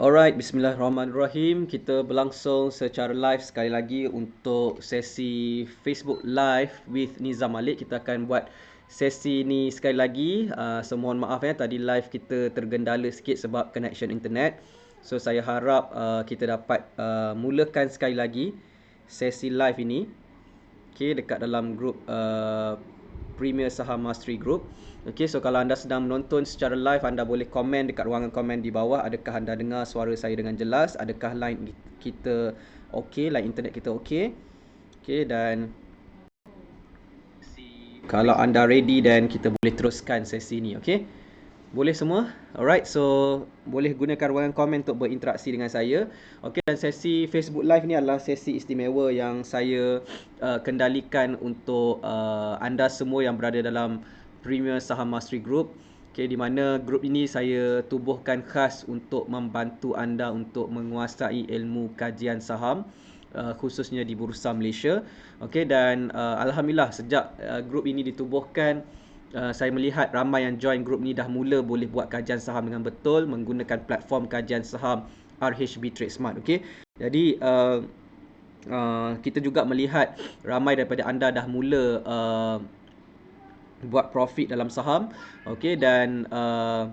Alright, bismillahirrahmanirrahim. Kita berlangsung secara live sekali lagi untuk sesi Facebook Live with Nizam Malik. Kita akan buat sesi ni sekali lagi. So mohon maaf ya, tadi live kita tergendala sikit sebab connection internet. So saya harap kita dapat mulakan sekali lagi sesi live ini. Okay, dekat dalam grup Premier Saham Mastery Group. Okay, so kalau anda sedang menonton secara live, anda boleh komen dekat ruangan komen di bawah. Adakah anda dengar suara saya dengan jelas? Adakah line kita okey, line internet kita okey? Okay, dan kalau anda ready, dan kita boleh teruskan sesi ni, okay? Boleh semua? Alright, so boleh gunakan ruangan komen untuk berinteraksi dengan saya. Okay, dan sesi Facebook Live ni adalah sesi istimewa yang saya kendalikan untuk anda semua yang berada dalam Premier Saham Mastery Group. Okay, di mana grup ini saya tubuhkan khas untuk membantu anda untuk menguasai ilmu kajian saham, khususnya di Bursa Malaysia. Okay, dan Alhamdulillah sejak grup ini ditubuhkan, saya melihat ramai yang join grup ni dah mula boleh buat kajian saham dengan betul menggunakan platform kajian saham RHB Trade Smart. Okay, jadi kita juga melihat ramai daripada anda dah mula buat profit dalam saham. Okay, dan apa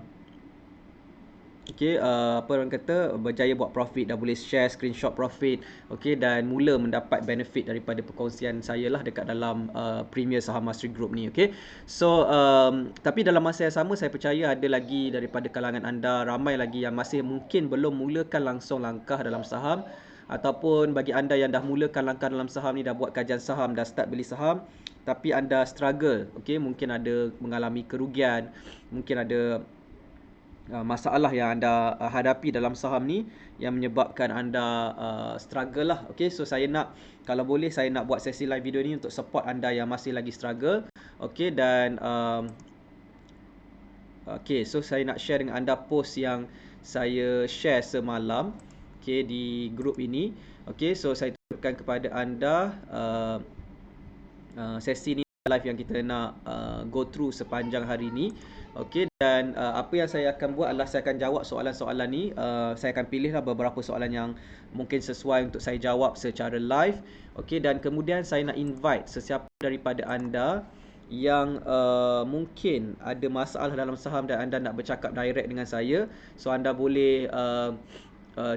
orang kata, berjaya buat profit, dah boleh share screenshot profit. Okay, dan mula mendapat benefit daripada perkongsian saya lah dekat dalam Premier Saham Mastery Group ni. Okay, so tapi dalam masa yang sama, saya percaya ada lagi daripada kalangan anda, ramai lagi yang masih mungkin belum mulakan langsung langkah dalam saham, ataupun bagi anda yang dah mulakan langkah dalam saham ni, dah buat kajian saham, dah start beli saham, tapi anda struggle. Okay, mungkin ada mengalami kerugian, mungkin ada masalah yang anda hadapi dalam saham ni yang menyebabkan anda struggle lah. Okay, so saya nak, kalau boleh, saya nak buat sesi live video ni untuk support anda yang masih lagi struggle. Okay, dan okay, so saya nak share dengan anda post yang saya share semalam, okay, di grup ini. Okay, so saya tunjukkan kepada anda sesi ni live yang kita nak go through sepanjang hari ni. Okay, dan apa yang saya akan buat adalah saya akan jawab soalan-soalan ni. Saya akan pilihlah beberapa soalan yang mungkin sesuai untuk saya jawab secara live. Okay, dan kemudian saya nak invite sesiapa daripada anda yang mungkin ada masalah dalam saham dan anda nak bercakap direct dengan saya. So anda boleh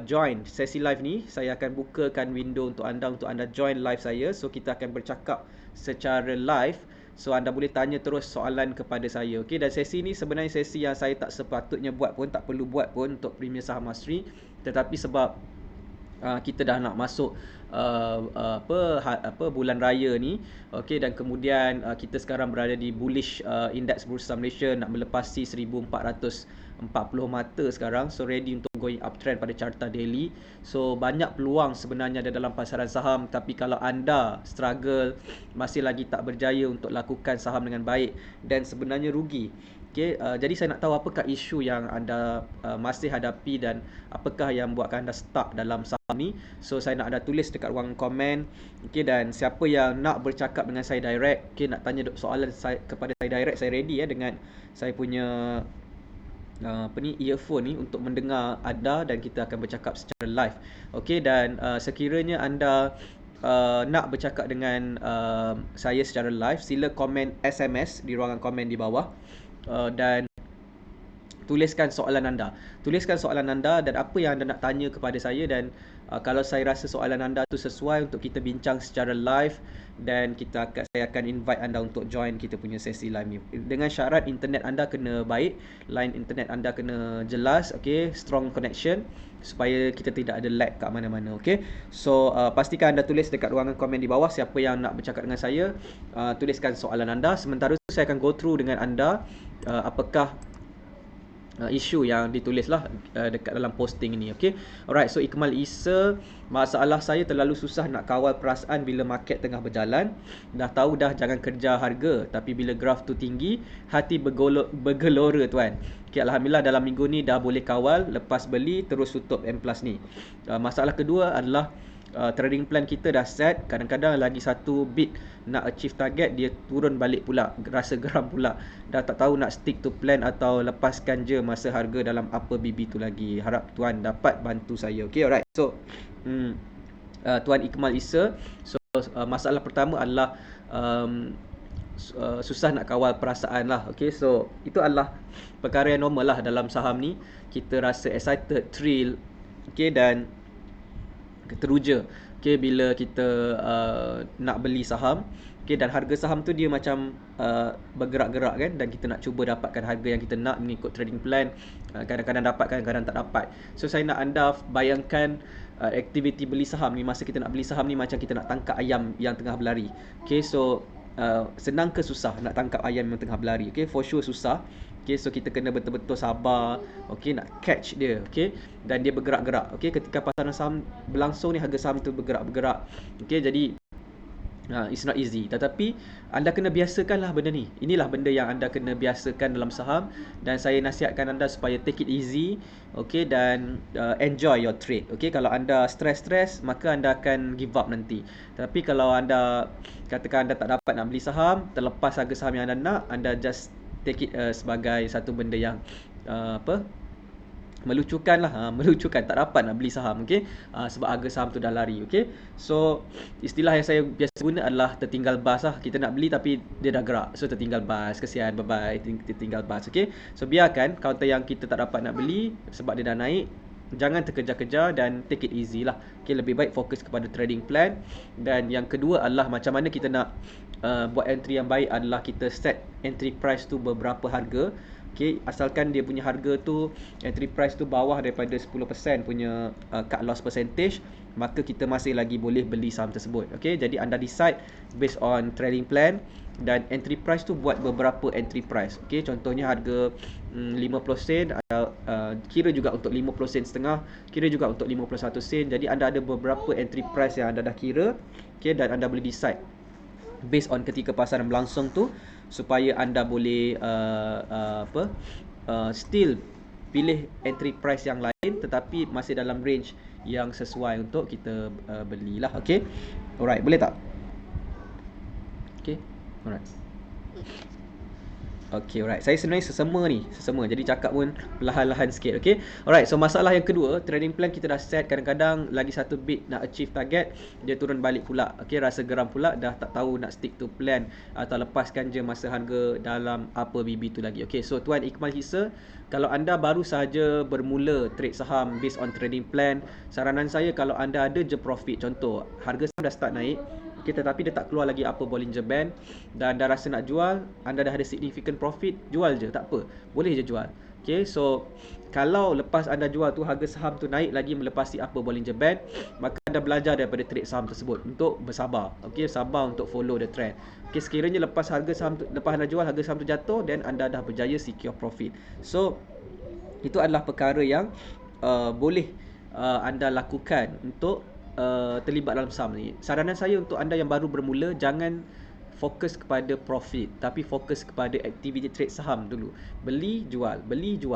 join sesi live ni. Saya akan bukakan window untuk anda join live saya. So kita akan bercakap secara live. So anda boleh tanya terus soalan kepada saya. Okay, dan sesi ni sebenarnya sesi yang saya tak sepatutnya buat pun, tak perlu buat pun untuk Premier Saham Mastery. Tetapi sebab kita dah nak masuk bulan raya ni, okey, dan kemudian kita sekarang berada di bullish indeks Bursa Malaysia, nak melepasi 1440 mata sekarang. So ready untuk going uptrend pada carta daily. So banyak peluang sebenarnya ada dalam pasaran saham, tapi kalau anda struggle, masih lagi tak berjaya untuk lakukan saham dengan baik, dan sebenarnya rugi. Okay, jadi saya nak tahu apakah isu yang anda masih hadapi dan apakah yang buatkan anda stuck dalam saham ni. So saya nak anda tulis dekat ruang komen. Okay, dan siapa yang nak bercakap dengan saya direct, okay, nak tanya soalan kepada saya direct, saya ready ya dengan saya punya earphone ni untuk mendengar anda, dan kita akan bercakap secara live. Okay, dan sekiranya anda nak bercakap dengan saya secara live, sila komen SMS di ruangan komen di bawah. Dan tuliskan soalan anda. Tuliskan soalan anda dan apa yang anda nak tanya kepada saya, dan kalau saya rasa soalan anda tu sesuai untuk kita bincang secara live, dan saya akan invite anda untuk join kita punya sesi live ni. Dengan syarat internet anda kena baik, line internet anda kena jelas, okay, strong connection, supaya kita tidak ada lag kat mana-mana. Okay, so pastikan anda tulis dekat ruangan komen di bawah siapa yang nak bercakap dengan saya. Tuliskan soalan anda. Sementara itu saya akan go through dengan anda apakah isu yang ditulis lah dekat dalam posting ini. Okay, alright. So Ikmal Isa, masalah saya terlalu susah nak kawal perasaan bila market tengah berjalan. Dah tahu dah jangan kerja harga, tapi bila graf tu tinggi, hati bergelora tuan. Okay, Alhamdulillah dalam minggu ni dah boleh kawal, lepas beli terus tutup M+ ni. Masalah kedua adalah trading plan kita dah set, kadang-kadang lagi satu bit nak achieve target, dia turun balik pula, rasa geram pula, dah tak tahu nak stick to plan atau lepaskan je masa harga dalam upper BB tu lagi. Harap tuan dapat bantu saya. Okay, alright. So Tuan Ikmal Isa, so masalah pertama adalah susah nak kawal perasaan lah. Okay, so itu adalah perkara yang normal lah dalam saham ni. Kita rasa excited, thrill, okay, dan teruja, okay, bila kita nak beli saham, okay, dan harga saham tu dia macam bergerak-gerak kan, dan kita nak cuba dapatkan harga yang kita nak mengikut trading plan. Kadang-kadang dapat, kadang-kadang tak dapat. So saya nak anda bayangkan aktiviti beli saham ni, masa kita nak beli saham ni macam kita nak tangkap ayam yang tengah berlari. Okay, so senang ke susah nak tangkap ayam yang tengah berlari? Okay, for sure susah. Okay, so kita kena betul-betul sabar, okay, nak catch dia, okay, dan dia bergerak-gerak. Okay, ketika pasaran saham berlangsung ni, harga saham tu bergerak-bergerak. Okay, jadi it's not easy. Tetapi anda kena biasakanlah benda ni. Inilah benda yang anda kena biasakan dalam saham, dan saya nasihatkan anda supaya take it easy, okay, dan enjoy your trade. Okay, kalau anda stress, maka anda akan give up nanti. Tapi kalau anda katakan anda tak dapat nak beli saham, terlepas harga saham yang anda nak, anda just take it sebagai satu benda yang melucukan lah, melucukan, tak dapat nak beli saham, okay, sebab harga saham tu dah lari, okay. So istilah yang saya biasa guna adalah tertinggal bas lah. Kita nak beli tapi dia dah gerak, so tertinggal bas, kesian, bye bye, tertinggal bas, okay. So biarkan counter yang kita tak dapat nak beli sebab dia dah naik, jangan terkejar-kejar dan take it easy lah, okay. Lebih baik fokus kepada trading plan. Dan yang kedua adalah macam mana kita nak buat entry yang baik adalah kita set entry price tu beberapa harga, okay. Asalkan dia punya harga tu, entry price tu bawah daripada 10% punya cut loss percentage, maka kita masih lagi boleh beli saham tersebut, okay. Jadi anda decide based on trading plan, dan entry price tu buat beberapa entry price, okay. Contohnya harga 50 sen, kira juga untuk 50 sen setengah, kira juga untuk 51 sen. Jadi anda ada beberapa entry price yang anda dah kira, okay, dan anda boleh decide based on ketika pasaran berlangsung tu, supaya anda boleh still pilih entry price yang lain tetapi masih dalam range yang sesuai untuk kita belilah, okay. Alright, boleh tak? Okay, alright. Okay, alright. Saya sebenarnya sesama, jadi cakap pun perlahan-lahan sikit, okay. Alright, so masalah yang kedua, trading plan kita dah set, kadang-kadang lagi satu bit nak achieve target, dia turun balik pula, okay, rasa geram pula, dah tak tahu nak stick to plan atau lepaskan je masa harga dalam upper BB tu lagi, okay. So Tuan Ikmal Hisa, kalau anda baru sahaja bermula trade saham based on trading plan, saranan saya kalau anda ada je profit, contoh harga saham dah start naik, okay, tetapi dia tak keluar lagi upper Bollinger Band, dan anda rasa nak jual, anda dah ada significant profit, jual je, tak apa, boleh je jual, okay. So kalau lepas anda jual tu harga saham tu naik lagi melepasi upper Bollinger Band, maka anda belajar daripada trade saham tersebut untuk bersabar, okay, sabar untuk follow the trend, okay. Sekiranya lepas harga saham tu, lepas anda jual, harga saham tu jatuh, dan anda dah berjaya secure profit. So itu adalah perkara yang boleh anda lakukan untuk terlibat dalam saham ni. Saranan saya untuk anda yang baru bermula, jangan fokus kepada profit, tapi fokus kepada aktiviti trade saham dulu. Beli, jual,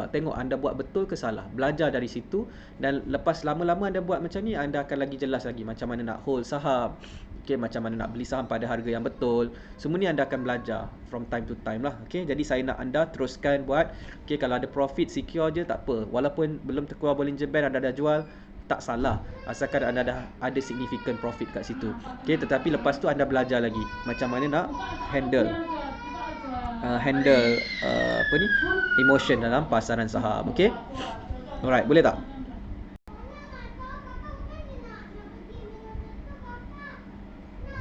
tengok anda buat betul ke salah, belajar dari situ, dan lepas lama-lama anda buat macam ni, anda akan lagi jelas lagi macam mana nak hold saham, okay, macam mana nak beli saham pada harga yang betul. Semua ni anda akan belajar from time to time lah, okay. Jadi saya nak anda teruskan buat, okay, kalau ada profit secure je, tak apa, walaupun belum terkeluar Bollinger Band, anda dah jual, tak salah, asalkan anda dah ada significant profit kat situ, okay. Tetapi lepas tu anda belajar lagi macam mana nak handle emotion dalam pasaran saham, okay. Alright, boleh tak?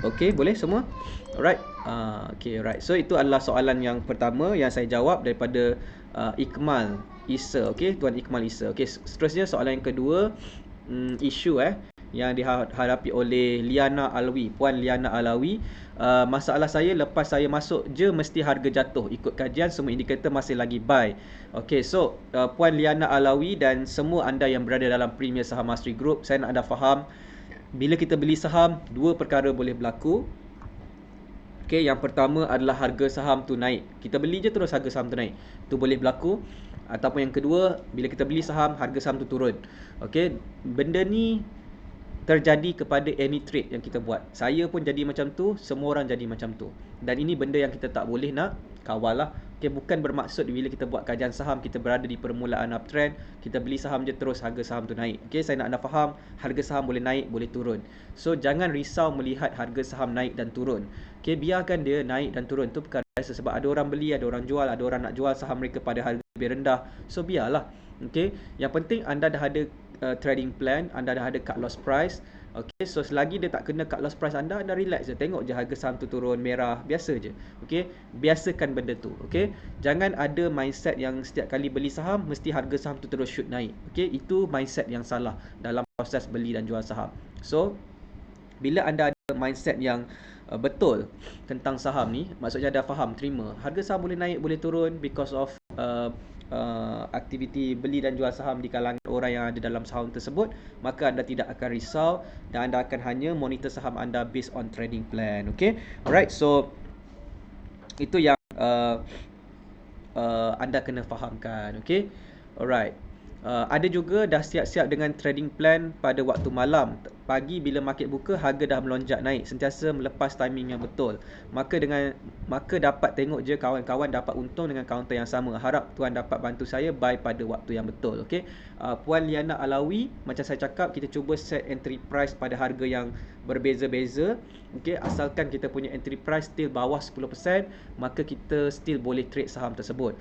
Okay, boleh semua? Alright. Okay, alright. So itu adalah soalan yang pertama yang saya jawab daripada Ikmal Isa, okay, Tuan Ikmal Isa. Okay, seterusnya soalan yang kedua, isu yang dihadapi oleh Liana Alawi, Puan Liana Alawi. Masalah saya, lepas saya masuk je mesti harga jatuh, ikut kajian semua indikator masih lagi buy. Okay, so Puan Liana Alawi dan semua anda yang berada dalam Premier Saham Mastery Group, saya nak anda faham, bila kita beli saham, dua perkara boleh berlaku. Okay, yang pertama adalah harga saham tu naik, kita beli je terus harga saham tu naik, tu boleh berlaku. Ataupun yang kedua, bila kita beli saham, harga saham tu turun. Okay, benda ni terjadi kepada any trade yang kita buat. Saya pun jadi macam tu, semua orang jadi macam tu. Dan ini benda yang kita tak boleh nak kawal lah. Okay, bukan bermaksud bila kita buat kajian saham, kita berada di permulaan uptrend, kita beli saham je terus harga saham tu naik. Okay, saya nak anda faham, harga saham boleh naik, boleh turun. So, jangan risau melihat harga saham naik dan turun. Okay, biarkan dia naik dan turun. Itu perkara biasa sebab ada orang beli, ada orang jual, ada orang nak jual saham mereka pada harga lebih rendah. So, biarlah. Okay, yang penting anda dah ada trading plan, anda dah ada cut loss price. Okay, so selagi dia tak kena cut loss price anda relax je. Tengok je harga saham tu turun merah, biasa je. Okay, biasakan benda tu. Okay, jangan ada mindset yang setiap kali beli saham mesti harga saham tu terus shoot naik. Okay, itu mindset yang salah dalam proses beli dan jual saham. So, bila anda ada mindset yang betul tentang saham ni, maksudnya anda faham, terima, harga saham boleh naik, boleh turun because of aktiviti beli dan jual saham di kalangan orang yang ada dalam saham tersebut, maka anda tidak akan risau dan anda akan hanya monitor saham anda based on trading plan. Okay, alright, so itu yang anda kena fahamkan. Okay, alright. Ada juga dah siap-siap dengan trading plan pada waktu malam. Pagi bila market buka, harga dah melonjak naik, sentiasa melepas timing yang betul. Maka dapat tengok je kawan-kawan dapat untung dengan kaunter yang sama. Harap tuan dapat bantu saya buy pada waktu yang betul. Okey. Puan Liana Alawi, macam saya cakap, kita cuba set entry price pada harga yang berbeza-beza. Okey, asalkan kita punya entry price still bawah 10%, maka kita still boleh trade saham tersebut.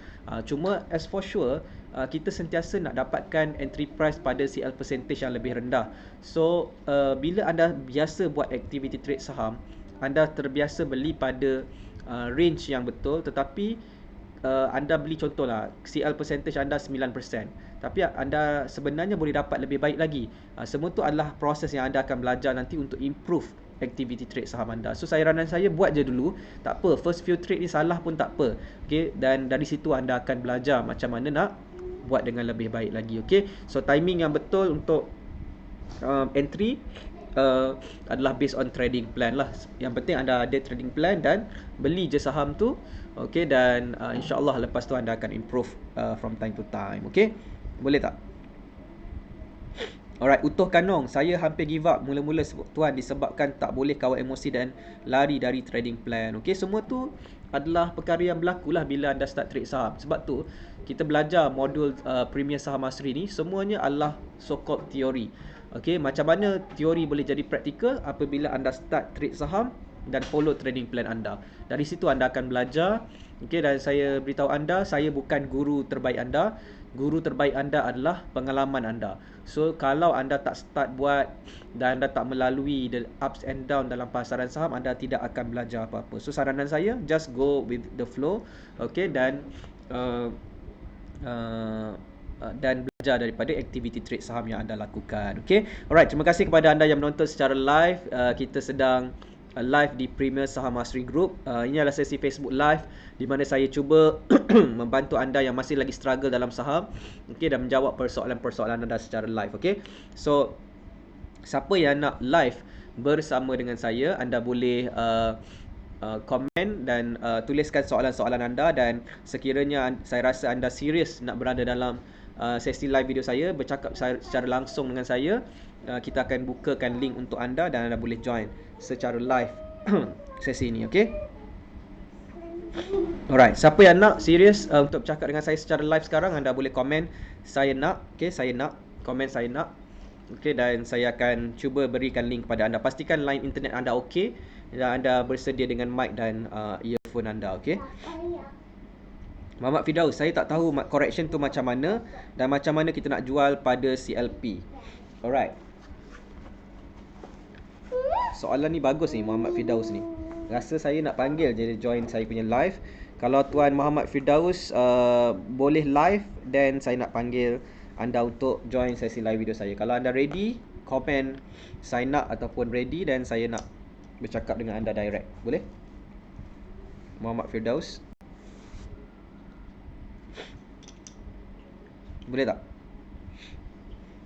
Cuma as for sure, kita sentiasa nak dapatkan entry price pada CL percentage yang lebih rendah. So, bila anda biasa buat activity trade saham, anda terbiasa beli pada range yang betul, tetapi anda beli contohlah CL percentage anda 9%, tapi anda sebenarnya boleh dapat lebih baik lagi. Semua tu adalah proses yang anda akan belajar nanti untuk improve activity trade saham anda. So, saranan saya, buat je dulu, tak apa, first few trade ni salah pun tak apa. Okay, dan dari situ anda akan belajar macam mana nak buat dengan lebih baik lagi. Okay, so timing yang betul untuk entry adalah based on trading plan lah. Yang penting anda ada trading plan dan beli je saham tu. Okay, dan insyaAllah lepas tu anda akan improve from time to time. Okay, boleh tak? Alright, Utuh Kanong, saya hampir give up mula-mula tuan disebabkan tak boleh kawal emosi dan lari dari trading plan. Okay, semua tu adalah perkara yang berlaku lah bila anda start trade saham. Sebab tu kita belajar modul Premier Saham Asri ni, semuanya adalah so-called teori. Okay, macam mana teori boleh jadi praktikal apabila anda start trade saham dan follow trading plan anda. Dari situ anda akan belajar. Okay, dan saya beritahu anda, saya bukan guru terbaik anda. Guru terbaik anda adalah pengalaman anda. So, kalau anda tak start buat dan anda tak melalui the ups and down dalam pasaran saham, anda tidak akan belajar apa-apa. So, saranan saya, just go with the flow. Okay, dan belajar daripada aktiviti trade saham yang anda lakukan. Okay, alright, terima kasih kepada anda yang menonton secara live. Kita sedang live di Premier Saham Asri Group. Ini adalah sesi Facebook Live di mana saya cuba membantu anda yang masih lagi struggle dalam saham, okay, dan menjawab persoalan-persoalan anda secara live. Okay, so siapa yang nak live bersama dengan saya, anda boleh komen dan tuliskan soalan-soalan anda, dan sekiranya saya rasa anda serius nak berada dalam sesi live video saya, bercakap secara langsung dengan saya, kita akan bukakan link untuk anda dan anda boleh join secara live sesi ini. Okay, alright, siapa yang nak serius untuk bercakap dengan saya secara live sekarang, anda boleh komen saya nak. Okay, saya nak, komen saya nak. Okay, dan saya akan cuba berikan link kepada anda. Pastikan line internet anda okay dan anda bersedia dengan mic dan earphone anda. Okay, Muhammad Firdaus, saya tak tahu correction tu macam mana dan macam mana kita nak jual pada CLP. Alright, soalan ni bagus ni Muhammad Firdaus ni. Rasa saya nak panggil je join saya punya live. Kalau Tuan Muhammad Firdaus boleh live, then saya nak panggil anda untuk join sesi live video saya. Kalau anda ready, komen sign up ataupun ready, dan saya nak bercakap dengan anda direct. Boleh? Muhammad Firdaus, boleh tak?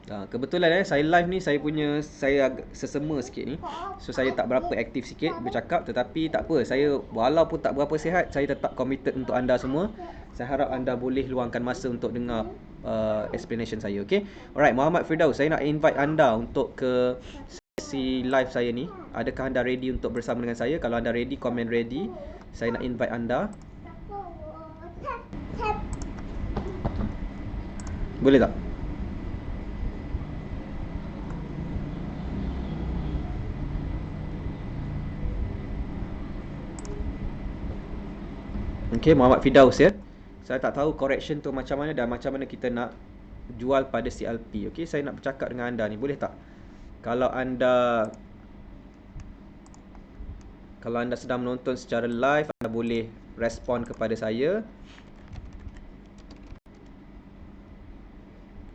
Kebetulan saya live ni, saya agak sesema sikit ni. So saya tak berapa aktif sikit bercakap, tetapi tak apa, saya walaupun tak berapa sihat, saya tetap committed untuk anda semua. Saya harap anda boleh luangkan masa untuk dengar explanation saya. Okay, alright, Muhammad Firdaus, saya nak invite anda untuk ke sesi live saya ni. Adakah anda ready untuk bersama dengan saya? Kalau anda ready, komen ready. Saya nak invite anda. Boleh tak? Okay, Muhammad Firdaus ya. Saya tak tahu correction tu macam mana dan macam mana kita nak jual pada CLP. Okay, saya nak bercakap dengan anda ni. Boleh tak? Kalau anda sedang menonton secara live, anda boleh respon kepada saya.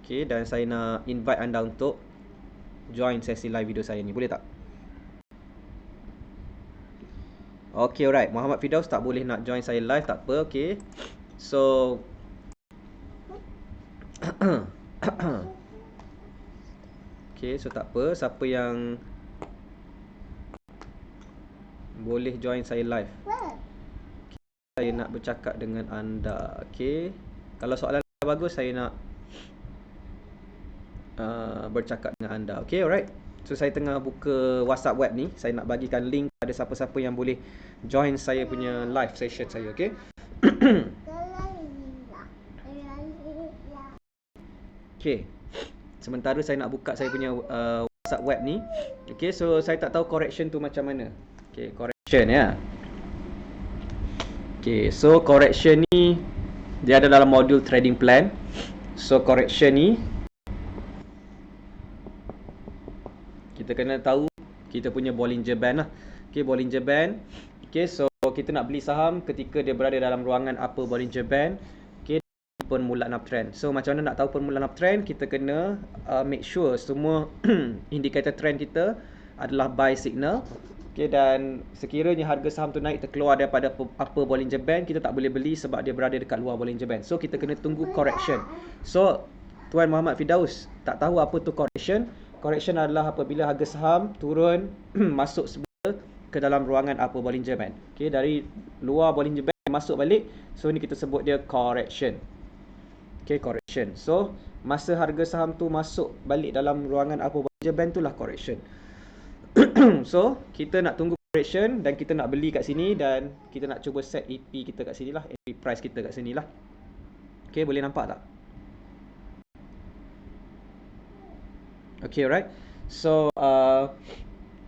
Okay, dan saya nak invite anda untuk join sesi live video saya ni. Boleh tak? Okay, alright. Muhammad Firdaus tak boleh nak join saya live, tak apa. Okay. So okay, so tak apa. Siapa yang boleh join saya live? Okay, saya nak bercakap dengan anda. Okay. Kalau soalan bagus, saya nak bercakap dengan anda. Okay, alright. So saya tengah buka WhatsApp web ni. Saya nak bagikan link pada siapa-siapa yang boleh join saya punya live session saya. Okay. Okay. Sementara saya nak buka saya punya WhatsApp web ni. Okay, so saya tak tahu correction tu macam mana. Okay, correction ya. Okay, so correction ni dia ada dalam modul trading plan. So correction ni kita kena tahu kita punya Bollinger Band lah. Okay, Bollinger Band. Okay, so kita nak beli saham ketika dia berada dalam ruangan upper Bollinger Band. Okay, permulaan uptrend. So macam mana nak tahu permulaan uptrend? Kita kena make sure semua indikator trend kita adalah buy signal. Okay, dan sekiranya harga saham tu naik terkeluar daripada upper Bollinger Band, kita tak boleh beli sebab dia berada dekat luar Bollinger Band. So kita kena tunggu correction. So Tuan Muhammad Firdaus tak tahu apa tu correction. Correction adalah apabila harga saham turun masuk semula ke dalam ruangan upper Bollinger Band. Okay, dari luar Bollinger Band masuk balik. So ni kita sebut dia correction. Okay, correction. So masa harga saham tu masuk balik dalam ruangan upper Bollinger Band tu lah correction. So kita nak tunggu correction dan kita nak beli kat sini dan kita nak cuba set EP kita kat sini lah, EP price kita kat sini lah. Okay, boleh nampak tak? Okay, alright. So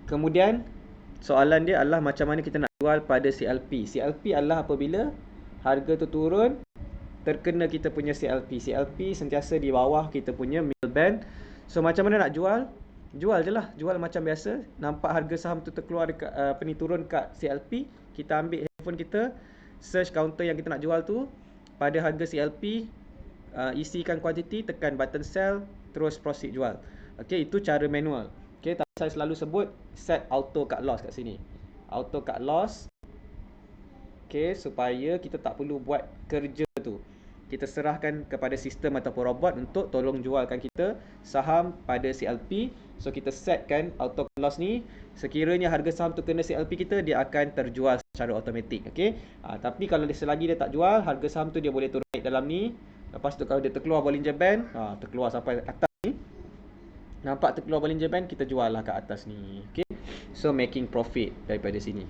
kemudian soalan dia adalah macam mana kita nak jual pada CLP. CLP adalah apabila harga tu turun terkena kita punya CLP. CLP sentiasa di bawah kita punya middle band. So macam mana nak jual? Jual je lah. Jual macam biasa. Nampak harga saham tu terkeluar dekat turun kat CLP, kita ambil handphone kita, search counter yang kita nak jual tu, pada harga CLP, isikan quantity, tekan button sell, terus proceed jual. Okay, itu cara manual. Okay, tapi saya selalu sebut set auto cut loss kat sini. Auto cut loss. Okay, supaya kita tak perlu buat kerja tu. Kita serahkan kepada sistem ataupun robot untuk tolong jualkan kita saham pada CLP. So kita setkan auto cut loss ni. Sekiranya harga saham tu kena CLP kita, dia akan terjual secara automatik. Okay, tapi kalau selagi dia tak jual, harga saham tu dia boleh turun naik dalam ni. Lepas tu kalau dia terkeluar Bollinger Band, terkeluar sampai atas ni, nampak terkeluar Bollinger Band, kita jual lah kat atas ni. Okay, so making profit daripada sini.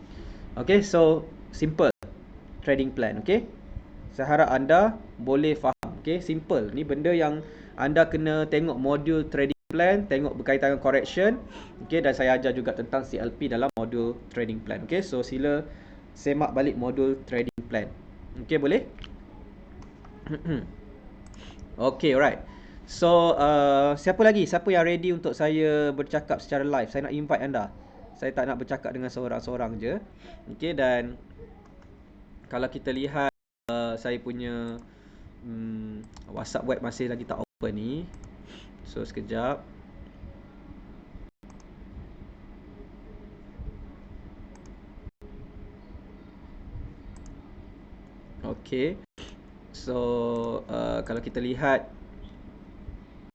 Okay, so simple trading plan. Okay, saya harap anda boleh faham. Okay, simple. Ni benda yang anda kena tengok modul trading plan, tengok berkaitan dengan correction. Okay, dan saya ajar juga tentang CLP dalam modul trading plan. Okay, so sila semak balik modul trading plan. Okay, boleh? Okay, alright. So siapa lagi? Siapa yang ready untuk saya bercakap secara live? Saya nak invite anda. Saya tak nak bercakap dengan seorang-seorang je. Okay, dan kalau kita lihat saya punya WhatsApp web masih lagi tak open ni. So sekejap. Okay. So kalau kita lihat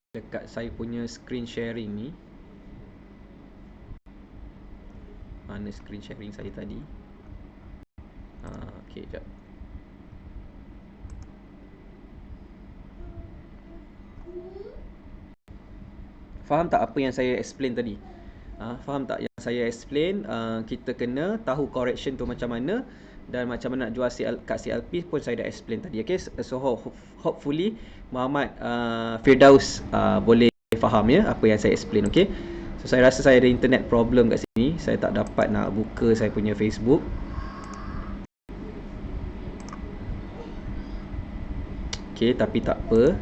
dekat saya punya screen sharing ni, mana screen sharing saya tadi? Okay, jap. Faham tak apa yang saya explain tadi? Faham tak yang saya explain? Kita kena tahu correction tu macam mana, dan macam mana nak jual kat CLP pun saya dah explain tadi. Okay, so hopefully Muhammad Firdaus boleh faham ya apa yang saya explain. Okay, so saya rasa saya ada internet problem kat sini, saya tak dapat nak buka saya punya Facebook. Okay, tapi tak apa.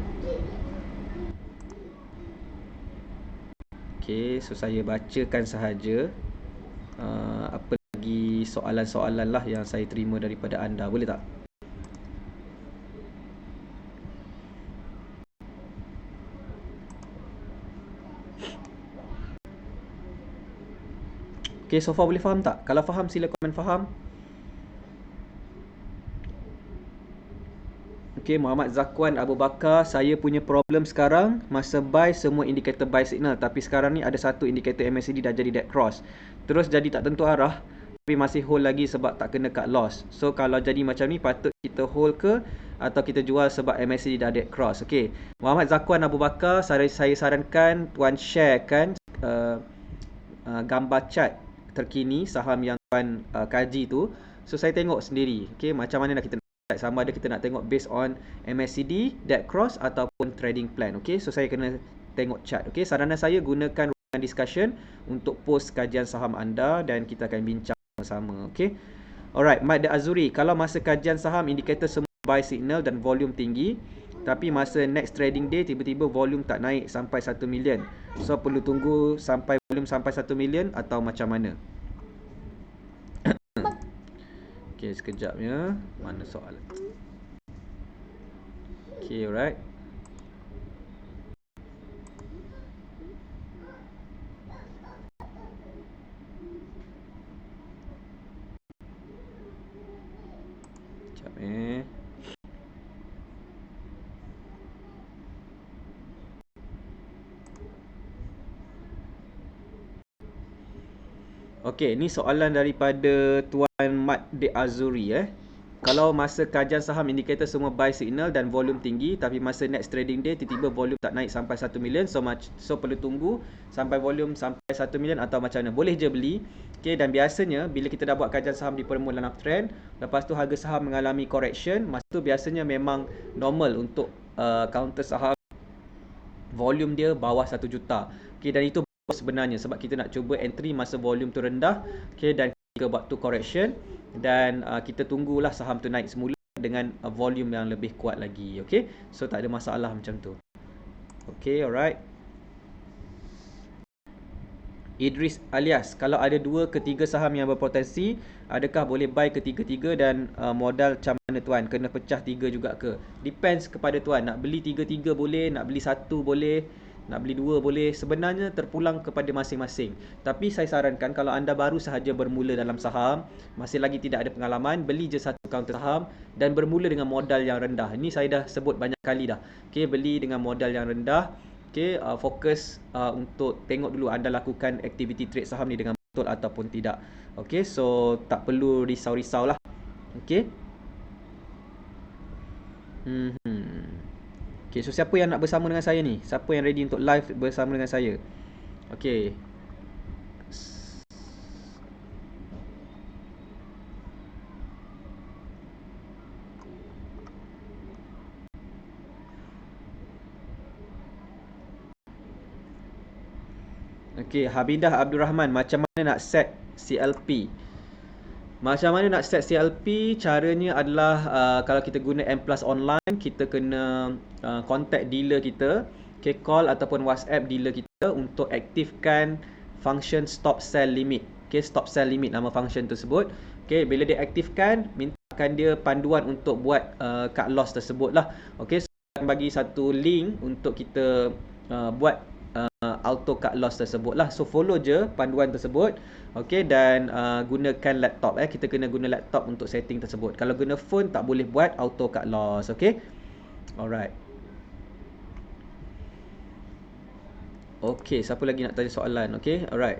Okay, so saya bacakan sahaja apa lagi soalan-soalan lah yang saya terima daripada anda. Boleh tak? Okay, so far boleh faham tak? Kalau faham sila komen faham. Okay, Muhammad Zakwan Abu Bakar, saya punya problem sekarang masa buy semua indikator buy signal, tapi sekarang ni ada satu indikator MACD dah jadi dead cross, terus jadi tak tentu arah, tapi masih hold lagi sebab tak kena cut loss. So kalau jadi macam ni patut kita hold ke atau kita jual sebab MACD dah dead cross? Okay, Muhammad Zakwan Abu Bakar, saya sarankan tuan sharekan gambar chart terkini saham yang tuan kaji tu. So saya tengok sendiri, okay, macam mana nak kita sama ada kita nak tengok based on MACD, dead cross ataupun trading plan. Okay, so saya kena tengok chart. Okay, saranan saya gunakan ruangan discussion untuk post kajian saham anda dan kita akan bincang bersama. Okay, alright, Mat Azuri, kalau masa kajian saham indikator semua buy signal dan volume tinggi, tapi masa next trading day tiba-tiba volume tak naik sampai 1 million, so perlu tunggu sampai volume sampai 1 million atau macam mana? Okay, sekejap ya. Mana soalan? Okay, alright. Sekejap Okay, ni soalan daripada Tuan Mat De Azuri Kalau masa kajian saham indikator semua buy signal dan volume tinggi, tapi masa next trading day tiba-tiba volume tak naik sampai 1 million, so perlu tunggu sampai volume sampai 1 million atau macam mana? Boleh je beli. Okay, dan biasanya bila kita dah buat kajian saham di permulaan uptrend, lepas tu harga saham mengalami correction, masa tu biasanya memang normal untuk counter saham volume dia bawah 1 juta. Okay, dan itu sebenarnya sebab kita nak cuba entry masa volume tu rendah. Okay, dan kita buat tu correction, dan kita tunggulah saham tu naik semula dengan volume yang lebih kuat lagi. Okay, so tak ada masalah macam tu. Okay, alright. Idris Alias, kalau ada 2 ke 3 saham yang berpotensi, adakah boleh buy ketiga-tiga dan modal macam mana tuan? Kena pecah 3 juga ke? Depends kepada tuan. Nak beli 3-3 boleh, nak beli 1 boleh, nak beli 2 boleh. Sebenarnya terpulang kepada masing-masing. Tapi saya sarankan kalau anda baru sahaja bermula dalam saham, masih lagi tidak ada pengalaman, beli je satu counter saham dan bermula dengan modal yang rendah. Ini saya dah sebut banyak kali dah. Okay, beli dengan modal yang rendah. Okay, fokus untuk tengok dulu anda lakukan aktiviti trade saham ni dengan betul ataupun tidak. Okay, so tak perlu risau-risau lah. Okay. Okay, so siapa yang nak bersama dengan saya ni? Siapa yang ready untuk live bersama dengan saya? Okay. Okay, Habidah Abdul Rahman, macam mana nak set CLP? Macam mana nak set CLP? Caranya adalah kalau kita guna M Plus online, kita kena contact dealer kita, okay, call ataupun WhatsApp dealer kita untuk aktifkan function stop sell limit. Okay, stop sell limit nama function tersebut. Okay, bila dia aktifkan, mintakan dia panduan untuk buat cut loss tersebut lah. Okay, so bagi satu link untuk kita buat auto cut loss tersebut lah. So follow je panduan tersebut. Okay, dan gunakan laptop kita kena guna laptop untuk setting tersebut. Kalau guna phone tak boleh buat auto cut loss. Okay, alright. Okay, siapa lagi nak tanya soalan? Okay, alright.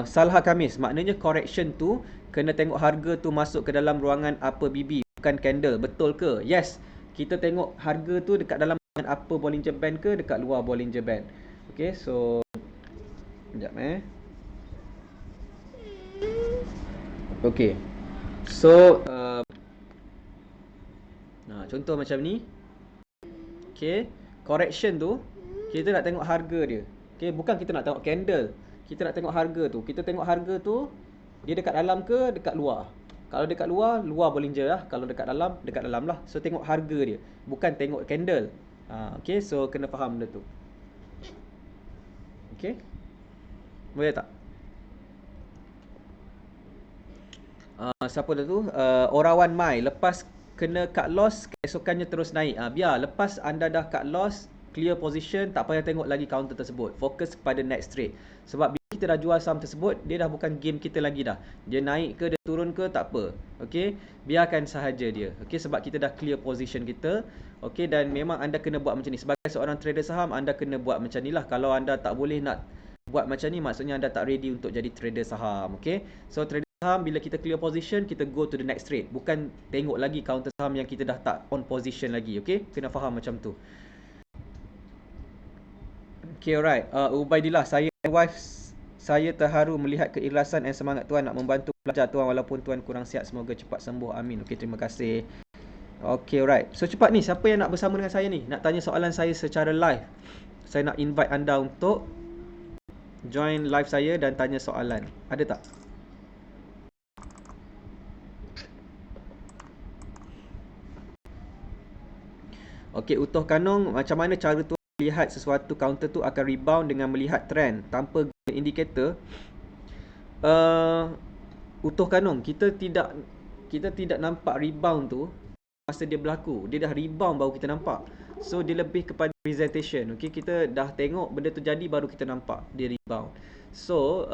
Salha Kamis, maknanya correction tu kena tengok harga tu masuk ke dalam ruangan upper BB, bukan candle. Betul ke? Yes, kita tengok harga tu dekat dalam ruangan upper Bollinger Band ke dekat luar Bollinger Band. Okay, so sekejap Okay. So contoh macam ni. Okay. Correction tu kita nak tengok harga dia. Okay, bukan kita nak tengok candle. Kita nak tengok harga tu. Kita tengok harga tu dia dekat dalam ke dekat luar. Kalau dekat luar, luar Bollinger lah. Kalau dekat dalam lah. So tengok harga dia, bukan tengok candle. Okay, so kena faham benda tu. Okay, boleh tak? Siapa dah tu? Orawan Mai. Lepas kena cut loss, keesokannya terus naik. Biar lepas anda dah cut loss, clear position, tak payah tengok lagi counter tersebut. Fokus kepada next trade. Sebab bila kita dah jual saham tersebut, dia dah bukan game kita lagi dah. Dia naik ke, dia turun ke, tak apa. Okay, biarkan sahaja dia. Okay, sebab kita dah clear position kita. Okay, dan memang anda kena buat macam ni. Sebagai seorang trader saham, anda kena buat macam ni lah. Kalau anda tak boleh nak buat macam ni, maksudnya anda tak ready untuk jadi trader saham. Okay, so trader saham, bila kita clear position, kita go to the next trade. Bukan tengok lagi counter saham yang kita dah tak on position lagi. Okay, kena faham macam tu. Okay, alright. Ubaidillah, saya terharu melihat keikhlasan dan semangat Tuan nak membantu pelajar Tuan walaupun Tuan kurang sihat. Semoga cepat sembuh. Amin. Okay, terima kasih. Okay, alright. So cepat ni, siapa yang nak bersama dengan saya ni? Nak tanya soalan saya secara live. Saya nak invite anda untuk join live saya dan tanya soalan. Ada tak? Okey, Utuh Kanong, macam mana cara tu lihat sesuatu counter tu akan rebound dengan melihat trend tanpa guna indikator? Utuh Kanong, kita tidak nampak rebound tu masa dia berlaku. Dia dah rebound baru kita nampak. So dia lebih kepada presentation. Okey, kita dah tengok benda tu jadi baru kita nampak dia rebound. So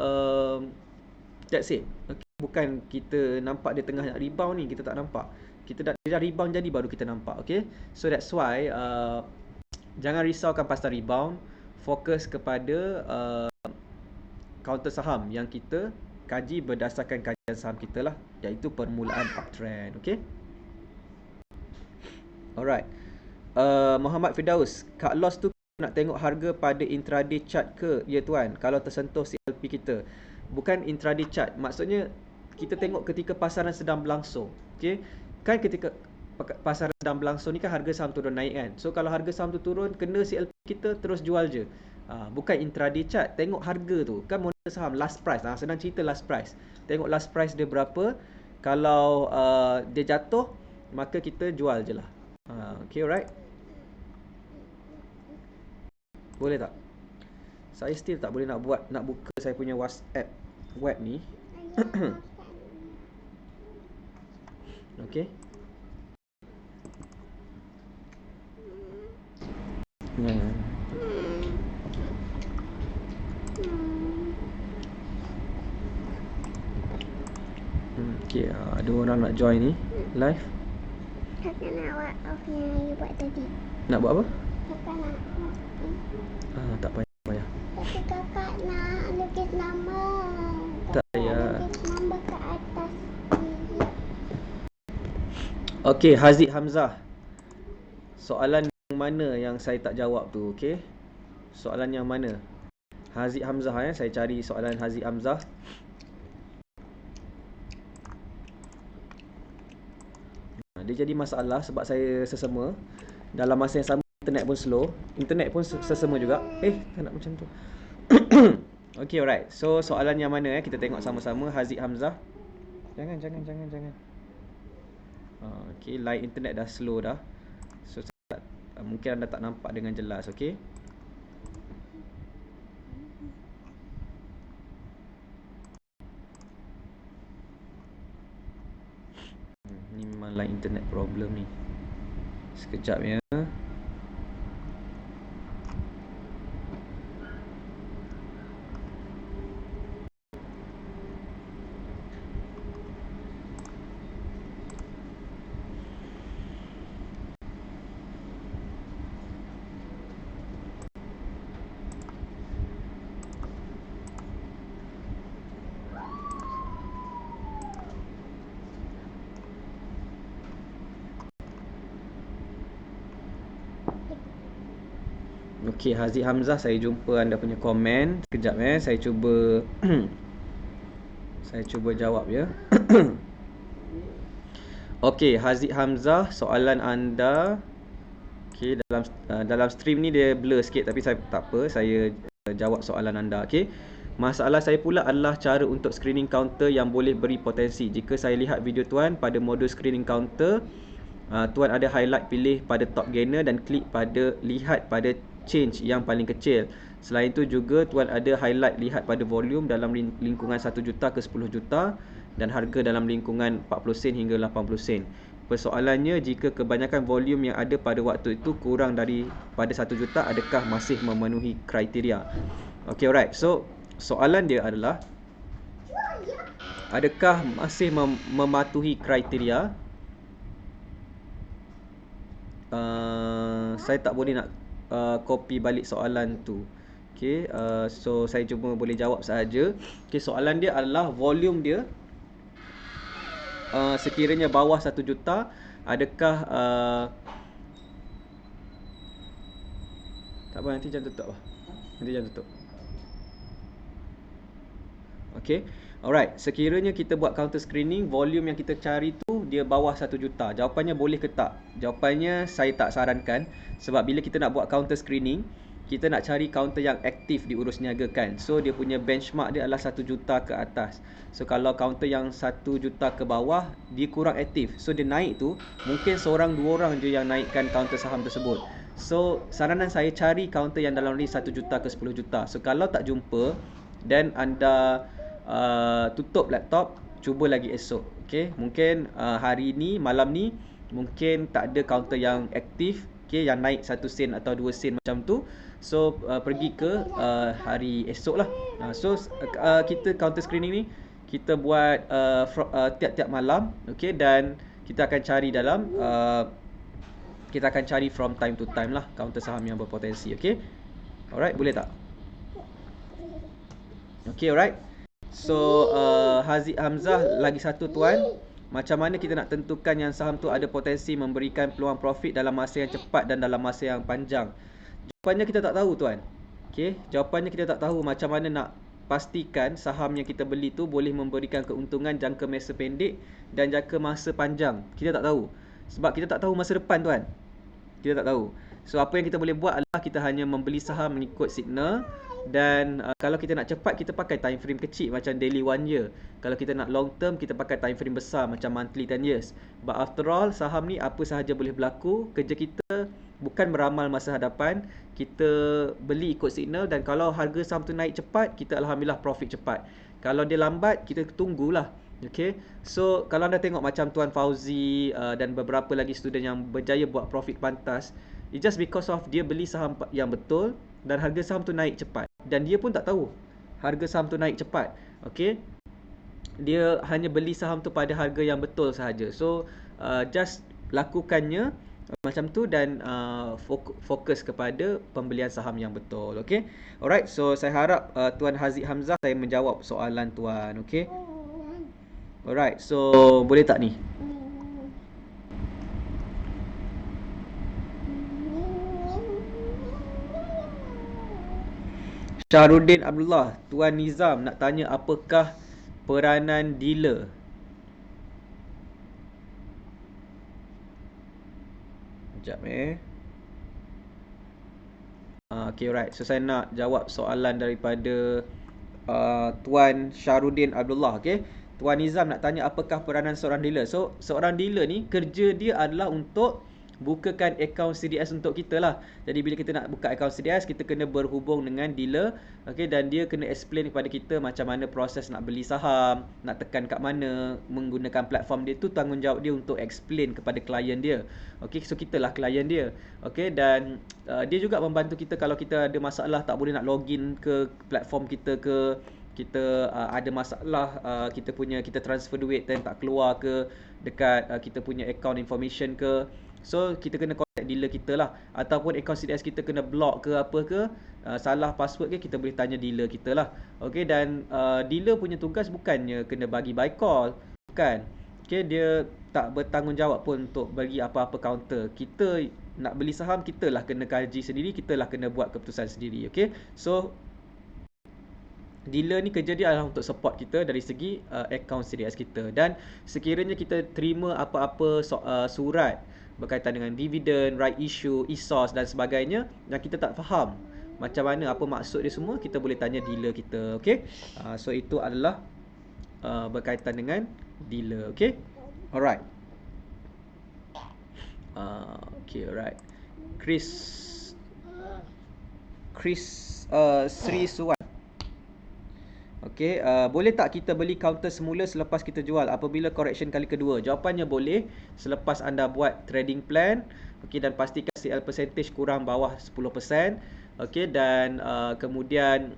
that's it. Okay. Bukan kita nampak dia tengah nak rebound ni, kita tak nampak. Dia dah rebound jadi baru kita nampak. Okay, so that's why jangan risaukan pasal rebound. Fokus kepada counter saham yang kita kaji berdasarkan kajian saham kita lah, iaitu permulaan uptrend. Okay, alright. Muhammad Firdaus, cut loss tu nak tengok harga pada intraday chart ke? Ya tuan, kalau tersentuh CLP kita. Bukan intraday chart, maksudnya kita tengok ketika pasaran sedang berlangsung. Okay, kan ketika pasaran sedang berlangsung ni kan harga saham turun naik kan. So kalau harga saham tu turun, kena CLP kita terus jual je. Bukan intraday chart, tengok harga tu. Kan monitor saham last price. Sedang cerita last price. Tengok last price dia berapa. Kalau dia jatuh, maka kita jual je lah. Okay, alright. Boleh tak? Saya still tak boleh nak buka saya punya WhatsApp web ni. Okay. Okay, ada orang nak join ni live. Kakak nak buat off yang you buat tadi. Nak buat apa? Kakak nak tak payah. Tapi kakak nak lukis nama. Tak payah. Lukis nama ke atas ni. Okay, Haziq Hamzah. Soalan yang mana yang saya tak jawab tu? Okay, soalan yang mana? Haziq Hamzah saya cari soalan Haziq Hamzah. Dia jadi masalah sebab saya sesama. Dalam masa yang sama internet pun slow. Internet pun sesama juga. Tak nak macam tu. Okay, alright. So soalan yang mana kita tengok sama-sama. Haziq Hamzah. Jangan. Okay, line internet dah slow dah. So mungkin anda tak nampak dengan jelas. Okay, ni memang line internet problem ni. Sekejap ya. Okey, Haziq Hamzah, saya jumpa anda punya komen. Sekejap saya cuba saya cuba jawab ya. Okey, Haziq Hamzah, soalan anda. Okey, dalam stream ni dia blur sikit, tapi saya tak apa, saya jawab soalan anda. Okey. Masalah saya pula adalah cara untuk screening counter yang boleh beri potensi. Jika saya lihat video tuan pada modul screening counter, tuan ada highlight pilih pada top gainer dan klik pada lihat pada change yang paling kecil. Selain itu juga tuan ada highlight lihat pada volume dalam lingkungan 1 juta ke 10 juta dan harga dalam lingkungan 40 sen hingga 80 sen. Persoalannya, jika kebanyakan volume yang ada pada waktu itu kurang daripada 1 juta, adakah masih memenuhi kriteria? Okay, alright. So, soalan dia adalah, adakah masih mematuhi kriteria? Saya tak boleh nak copy balik soalan tu. Okay, so saya cuma boleh jawab sahaja. Okay, soalan dia adalah volume dia sekiranya bawah 1 juta, adakah tak apa, nanti jangan tutup lah. Nanti jangan tutup. Okay, alright. Sekiranya kita buat counter screening, volume yang kita cari tu dia bawah 1 juta. Jawapannya boleh ke tak? Jawapannya saya tak sarankan. Sebab bila kita nak buat counter screening, kita nak cari counter yang aktif diurus niagakan. So dia punya benchmark dia adalah 1 juta ke atas. So kalau counter yang 1 juta ke bawah, dia kurang aktif. So dia naik tu, mungkin seorang dua orang je yang naikkan counter saham tersebut. So saranan saya, cari counter yang dalam range 1 juta ke 10 juta. So kalau tak jumpa dan anda tutup laptop, cuba lagi esok. Okay, mungkin hari ni, malam ni mungkin tak ada counter yang aktif, okay, yang naik 1 sen atau 2 sen macam tu. So pergi ke hari esok lah. So kita counter screening ni kita buat tiap-tiap malam, okay, dan kita akan cari dalam kita akan cari from time to time lah counter saham yang berpotensi. Okay, alright, boleh tak? Okay, alright. So Haziq Hamzah, lagi satu tuan, macam mana kita nak tentukan yang saham tu ada potensi memberikan peluang profit dalam masa yang cepat dan dalam masa yang panjang? Jawapannya kita tak tahu tuan. Okay, jawapannya kita tak tahu. Macam mana nak pastikan saham yang kita beli tu boleh memberikan keuntungan jangka masa pendek dan jangka masa panjang? Kita tak tahu. Sebab kita tak tahu masa depan tuan. Kita tak tahu. So apa yang kita boleh buat adalah kita hanya membeli saham mengikut signal. Dan kalau kita nak cepat, kita pakai time frame kecil macam daily 1 year. Kalau kita nak long term, kita pakai time frame besar macam monthly 10 years. But after all, saham ni apa sahaja boleh berlaku. Kerja kita bukan meramal masa hadapan. Kita beli ikut signal, dan kalau harga saham tu naik cepat, kita alhamdulillah profit cepat. Kalau dia lambat, kita tunggulah. Okay, so kalau anda tengok macam Tuan Fauzi dan beberapa lagi student yang berjaya buat profit pantas, it's just because of dia beli saham yang betul dan harga saham tu naik cepat. Dan dia pun tak tahu harga saham tu naik cepat. Okay, dia hanya beli saham tu pada harga yang betul sahaja. So just lakukannya macam tu dan fokus kepada pembelian saham yang betul. Okay, alright. So saya harap Tuan Haziq Hamzah, saya menjawab soalan tuan. Okay, alright. So boleh tak ni? Syahrudin Abdullah, Tuan Nizam nak tanya apakah peranan dealer? Sekejap okay, alright. So saya nak jawab soalan daripada Tuan Syahrudin Abdullah. Okay, Tuan Nizam nak tanya apakah peranan seorang dealer. So seorang dealer ni kerja dia adalah untuk bukakan akaun CDS untuk kita lah. Jadi bila kita nak buka akaun CDS, kita kena berhubung dengan dealer. Okay, dan dia kena explain kepada kita macam mana proses nak beli saham, nak tekan kat mana, menggunakan platform dia. Tu tanggungjawab dia untuk explain kepada klien dia. Okay, so kita lah klien dia. Okay, dan dia juga membantu kita kalau kita ada masalah tak boleh nak login ke platform kita ke, kita ada masalah kita transfer duit dan tak keluar ke dekat kita punya account information ke. So kita kena contact dealer kita lah. Ataupun akaun CDS kita kena block ke apa ke, salah password ke, kita boleh tanya dealer kita lah. Okay, dan dealer punya tugas bukannya kena bagi buy call, bukan. Okay, dia tak bertanggungjawab pun untuk bagi apa-apa counter. Kita nak beli saham, kita lah kena kaji sendiri, kita lah kena buat keputusan sendiri. Okay, so Dealer ni kerja dia adalah untuk support kita dari segi account CDS kita. Dan sekiranya kita terima apa-apa surat berkaitan dengan dividen, right issue, ESOS dan sebagainya yang kita tak faham macam mana, apa maksud dia semua, kita boleh tanya dealer kita. Okay, so itu adalah berkaitan dengan dealer. Okay, alright. Okay, alright. Chris Sri Suwan. Okey, boleh tak kita beli counter semula selepas kita jual apabila correction kali kedua? Jawapannya boleh selepas anda buat trading plan. Okey, dan pastikan CL percentage kurang bawah 10%. Okey, dan kemudian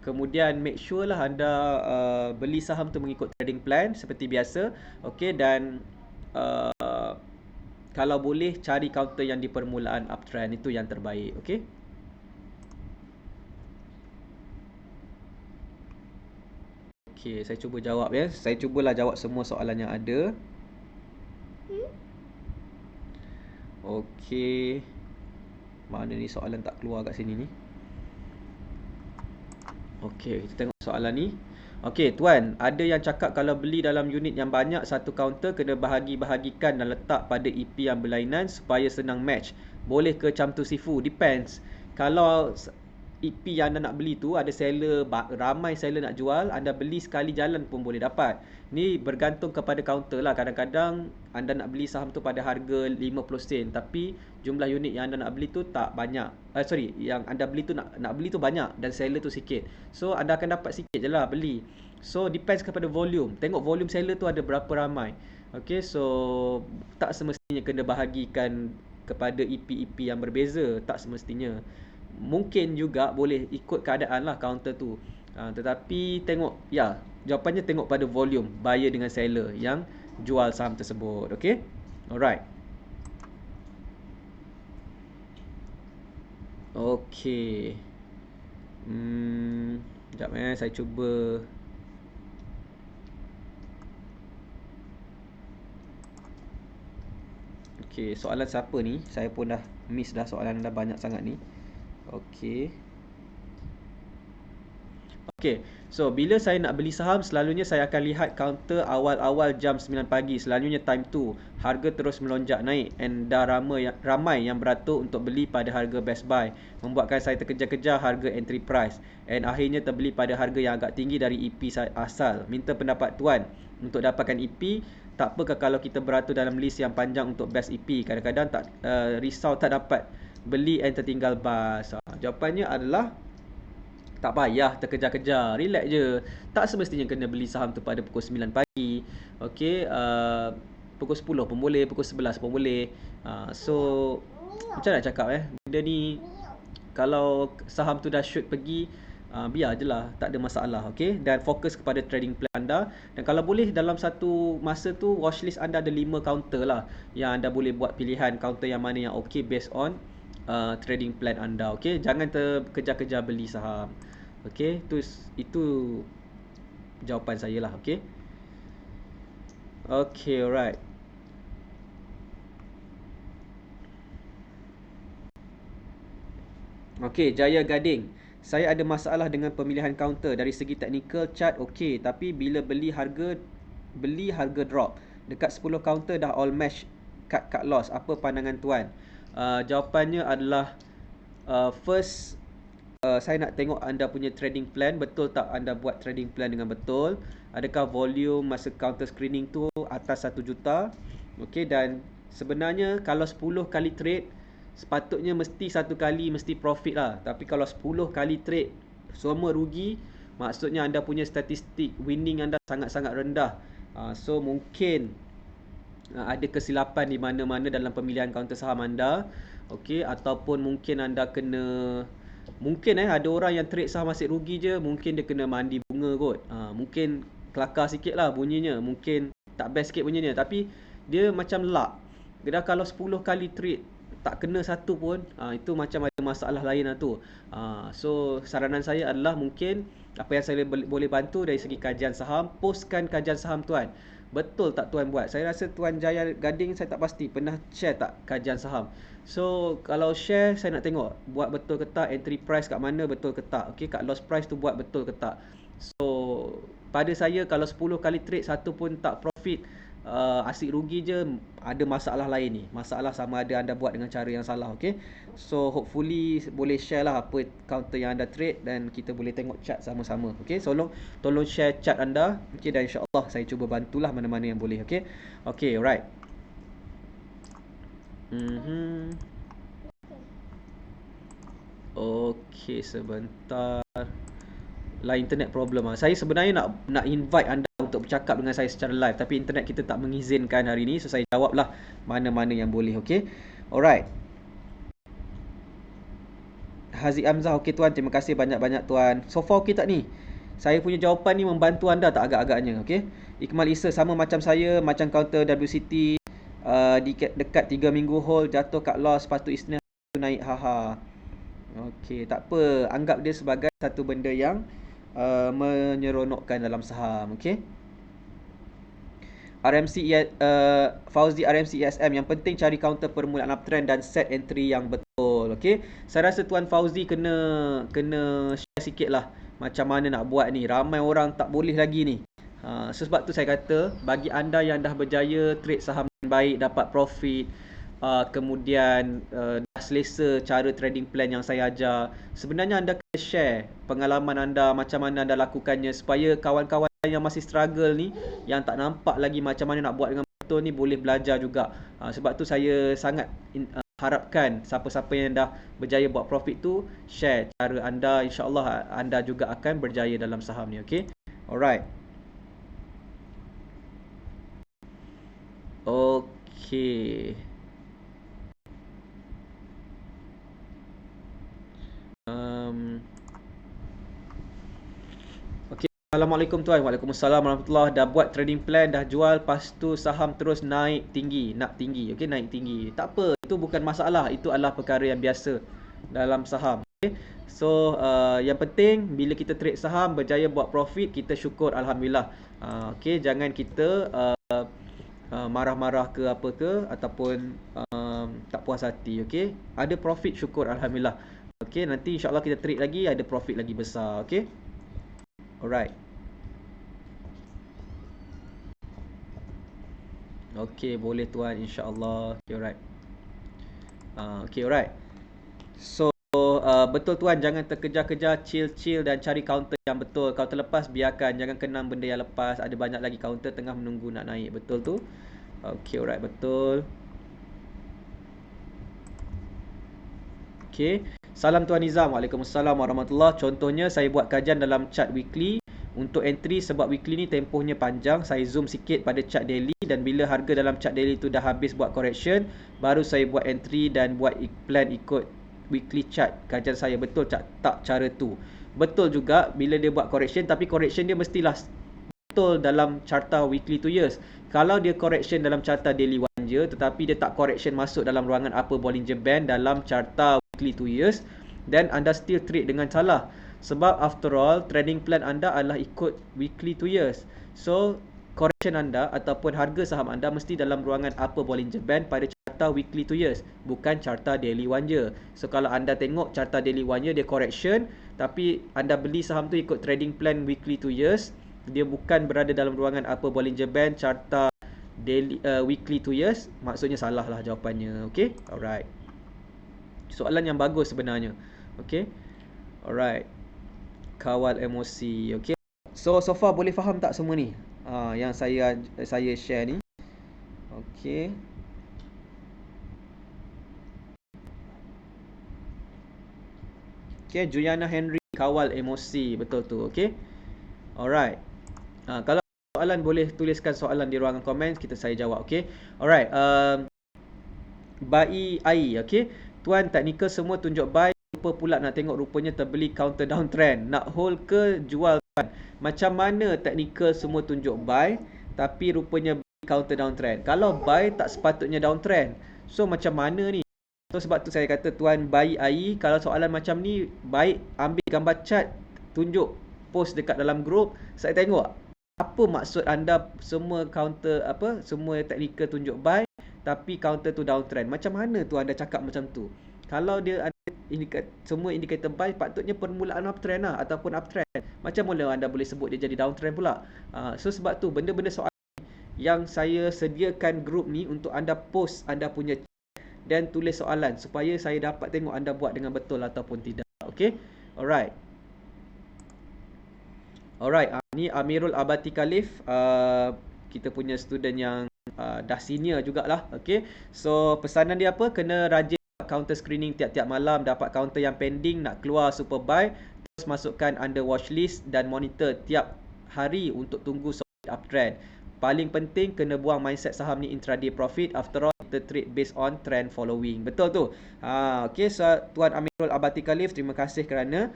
Kemudian make sure lah anda beli saham tu mengikut trading plan seperti biasa. Okey, dan kalau boleh cari counter yang di permulaan uptrend, itu yang terbaik. Okey. Okey, saya cuba jawab ya. Saya cubalah jawab semua soalan yang ada. Okey. Mana ni soalan tak keluar kat sini ni? Okey, kita tengok soalan ni. Okey, tuan, ada yang cakap kalau beli dalam unit yang banyak, satu counter kena bahagi-bahagikan dan letak pada EP yang berlainan supaya senang match. Boleh ke macam tu Sifu? Depends. Kalau EP yang anda nak beli tu ada seller, ramai seller nak jual, anda beli sekali jalan pun boleh dapat. Ni bergantung kepada counter lah. Kadang-kadang anda nak beli saham tu pada harga 50 sen, tapi jumlah unit yang anda nak beli tu tak banyak. Yang anda beli tu nak beli tu banyak dan seller tu sikit. So anda akan dapat sikit je lah beli. So depends kepada volume. Tengok volume seller tu ada berapa ramai. Okay, so tak semestinya kena bahagikan kepada EP-EP yang berbeza. Tak semestinya. Mungkin juga boleh ikut keadaan lah counter tu. Tetapi tengok, ya, jawapannya tengok pada volume buyer dengan seller yang jual saham tersebut. Okay, alright. Okay. Sekejap saya cuba. Okay, soalan siapa ni? Saya pun dah miss dah, soalan dah banyak sangat ni. Okay. Okay, so bila saya nak beli saham, selalunya saya akan lihat counter awal-awal jam 9 pagi. Selalunya time tu harga terus melonjak naik and dah ramai yang beratur untuk beli pada harga best buy, membuatkan saya terkejar-kejar harga entry price and akhirnya terbeli pada harga yang agak tinggi dari EP asal. Minta pendapat tuan, untuk dapatkan EP, tak apakah kalau kita beratur dalam list yang panjang untuk best EP? Kadang-kadang tak risau tak dapat beli and tertinggal bas. Jawapannya adalah tak payah terkejar-kejar, relax je. Tak semestinya kena beli saham tu pada pukul 9 pagi. Okey, pukul 10 pun boleh, pukul 11 pun boleh. So macam nak cakap benda ni, kalau saham tu dah shoot pergi, biar je lah, tak ada masalah. Okey, dan fokus kepada trading plan anda. Dan kalau boleh dalam satu masa tu, watchlist anda ada 5 counter lah, yang anda boleh buat pilihan counter yang mana yang okey based on trading plan anda. Okey, jangan terkejar-kejar beli saham. Okey, itu jawapan saya lah. Okey. Okey, alright. Okey, Jaya Gading. Saya ada masalah dengan pemilihan counter. Dari segi technical chart okey, tapi bila beli harga drop. Dekat 10 counter dah all match cut loss. Apa pandangan tuan? Jawapannya adalah first, saya nak tengok anda punya trading plan. Betul tak anda buat trading plan dengan betul? Adakah volume masa counter screening tu atas 1 juta? Okey, dan sebenarnya kalau 10 kali trade, sepatutnya mesti satu kali mesti profit lah. Tapi kalau 10 kali trade semua rugi, maksudnya anda punya statistik winning anda sangat-sangat rendah. So mungkin ada kesilapan di mana-mana dalam pemilihan counter saham anda. Okey, ataupun mungkin anda kena, mungkin ada orang yang trade saham asyik rugi je, mungkin dia kena mandi bunga kot. Mungkin kelakar sikit lah bunyinya, mungkin tak best sikit bunyinya, tapi dia macam luck. Dia kalau 10 kali trade tak kena satu pun, itu macam ada masalah lain lah tu. So saranan saya adalah mungkin apa yang saya boleh bantu dari segi kajian saham, postkan kajian saham tuan. Betul tak tuan buat? Saya rasa Tuan Jaya Gading saya tak pasti pernah share tak kajian saham. So kalau share saya nak tengok buat betul ke tak, entry price kat mana betul ke tak. Okey, kat loss price tu buat betul ke tak. So pada saya kalau 10 kali trade satu pun tak profit, asyik rugi je, ada masalah lain ni. Masalah sama ada anda buat dengan cara yang salah, okey. So hopefully boleh share lah apa counter yang anda trade dan kita boleh tengok chart sama-sama, okey. So tolong share chart anda, okey, dan insya-Allah saya cuba bantulah mana-mana yang boleh, okey. Okey, alright. Okey, sebentar. Lah internet problem ah. Saya sebenarnya nak invite anda untuk bercakap dengan saya secara live, tapi internet kita tak mengizinkan hari ni, so saya jawablah mana-mana yang boleh, okey. Alright. Haziq Hamzah, okey tuan, terima kasih banyak-banyak tuan. So far okey tak ni? Saya punya jawapan ni membantu anda tak agak-agaknya, okey? Ikmal Isa sama macam saya, macam counter WCT, dekat 3 minggu hold, jatuh kat loss, lepas tu isnin naik, haha. Okey, tak apa, anggap dia sebagai satu benda yang menyeronokkan dalam saham, okey. Fauzi RMC ESM, yang penting cari counter permulaan uptrend dan set entry yang betul, okey. Saya rasa tuan Fauzi kena share sikit lah macam mana nak buat ni. Ramai orang tak boleh lagi ni. Sebab tu saya kata bagi anda yang dah berjaya trade saham dengan baik, dapat profit, kemudian dah selesa cara trading plan yang saya ajar, sebenarnya anda kena share pengalaman anda, macam mana anda lakukannya, supaya kawan-kawan yang masih struggle ni, yang tak nampak lagi macam mana nak buat dengan betul ni, boleh belajar juga. Sebab tu saya sangat harapkan siapa-siapa yang dah berjaya buat profit tu share cara anda, insya-Allah anda juga akan berjaya dalam saham ni, okey. Alright. Okey. Assalamualaikum tuan. Waalaikumsalam warahmatullahi. Dah buat trading plan, dah jual, lepas tu saham terus naik tinggi, nak tinggi. Okey, naik tinggi. Tak apa, itu bukan masalah. Itu adalah perkara yang biasa dalam saham. Okay? So, yang penting bila kita trade saham berjaya buat profit, kita syukur alhamdulillah. Okey, jangan kita marah-marah ke apa ke ataupun tak puas hati, okey. Ada profit syukur alhamdulillah. Okey, nanti insya-Allah kita trade lagi ada profit lagi besar, okey. Alright. Okey, boleh tuan, insya-Allah. Okey, alright. Okey, alright. So, betul tuan, jangan terkejar-kejar, chill dan cari counter yang betul. Kalau terlepas, biarkan. Jangan kenang benda yang lepas. Ada banyak lagi counter tengah menunggu nak naik. Betul tu? Okey, alright, betul. Okey. Salam Tuan Nizam. Waalaikumsalam warahmatullahi. Contohnya, saya buat kajian dalam chart weekly. Untuk entry, sebab weekly ni tempohnya panjang, saya zoom sikit pada chart daily, dan bila harga dalam chart daily tu dah habis buat correction, baru saya buat entry dan buat plan ikut weekly chart kajian saya. Betul tak cara tu? Betul juga bila dia buat correction, tapi correction dia mestilah betul dalam carta weekly 2 years. Kalau dia correction dalam carta daily 1 year, tetapi dia tak correction masuk dalam ruangan upper Bollinger Band dalam carta weekly 2 years, then anda still trade dengan salah. Sebab after all, trading plan anda adalah ikut weekly 2 years. So, correction anda ataupun harga saham anda mesti dalam ruangan upper Bollinger Band pada carta weekly 2 years, bukan carta daily 1 year. So, kalau anda tengok carta daily 1 year, dia correction, tapi anda beli saham tu ikut trading plan weekly 2 years, dia bukan berada dalam ruangan upper Bollinger Band carta daily weekly 2 years, maksudnya salah lah jawapannya. Okay, alright. Soalan yang bagus sebenarnya. Okay, alright. Kawal emosi. Okay, so far boleh faham tak semua ni yang saya share ni? Okay. Okay, Juliana Henry, kawal emosi. Betul tu, okay. Alright. Kalau soalan boleh tuliskan soalan di ruangan komen, saya jawab, okay. Alright. Bai Ai, okay. Tuan, teknikal semua tunjuk buy, lupa pula nak tengok rupanya terbeli counter downtrend. Nak hold ke jual tuan? Macam mana teknikal semua tunjuk buy, tapi rupanya beli counter downtrend? Kalau buy tak sepatutnya downtrend. So macam mana ni? So sebab tu saya kata Tuan Bayi Ai, kalau soalan macam ni, baik ambil gambar chart, tunjuk, post dekat dalam group, saya tengok apa maksud anda semua counter semua technical tunjuk buy tapi counter tu downtrend. Macam mana tu anda cakap macam tu? Kalau dia ada semua indikator buy, patutnya permulaan uptrend lah ataupun uptrend. Macam mana anda boleh sebut dia jadi downtrend pula? So sebab tu benda-benda soalan yang saya sediakan group ni untuk anda post anda punya dan tulis soalan supaya saya dapat tengok anda buat dengan betul ataupun tidak. Okay? Alright. Alright, ni Amirul Abati Khalif, kita punya student yang dah senior jugalah. Okay, so pesanan dia apa? Kena rajin counter screening tiap-tiap malam, dapat counter yang pending, nak keluar super buy, terus masukkan under watch list dan monitor tiap hari untuk tunggu solid uptrend. Paling penting kena buang mindset saham ni intraday profit. After all, kita trade based on trend following. Betul tu. Okay, so Tuan Amirul Abati Khalif, terima kasih kerana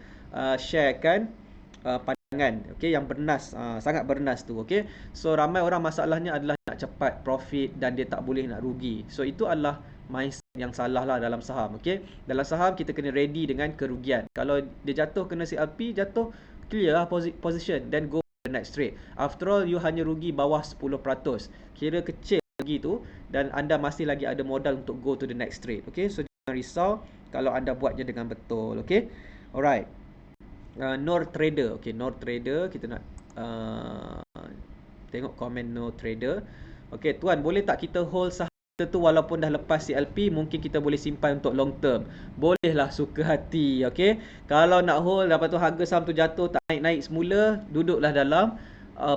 sharekan pandangan, okey, yang bernas, sangat bernas tu. Okey, so ramai orang masalahnya adalah nak cepat profit dan dia tak boleh nak rugi. So itu adalah mindset yang salah lah dalam saham. Okey, dalam saham kita kena ready dengan kerugian. Kalau dia jatuh kena CLP, jatuh, clear lah position, then go the next trade. After all, you hanya rugi bawah 10%, kira kecil rugi tu, dan anda masih lagi ada modal untuk go to the next trade. Okey, so jangan risau kalau anda buatnya dengan betul. Okey, alright. Nur Trader. Okay, Nur Trader, kita nak tengok komen Nur Trader. Okay, Tuan, boleh tak kita hold saham kita tu walaupun dah lepas CLP, mungkin kita boleh simpan untuk long term? Bolehlah, suka hati. Okay, kalau nak hold, lepas tu harga saham tu jatuh, tak naik-naik semula, duduklah dalam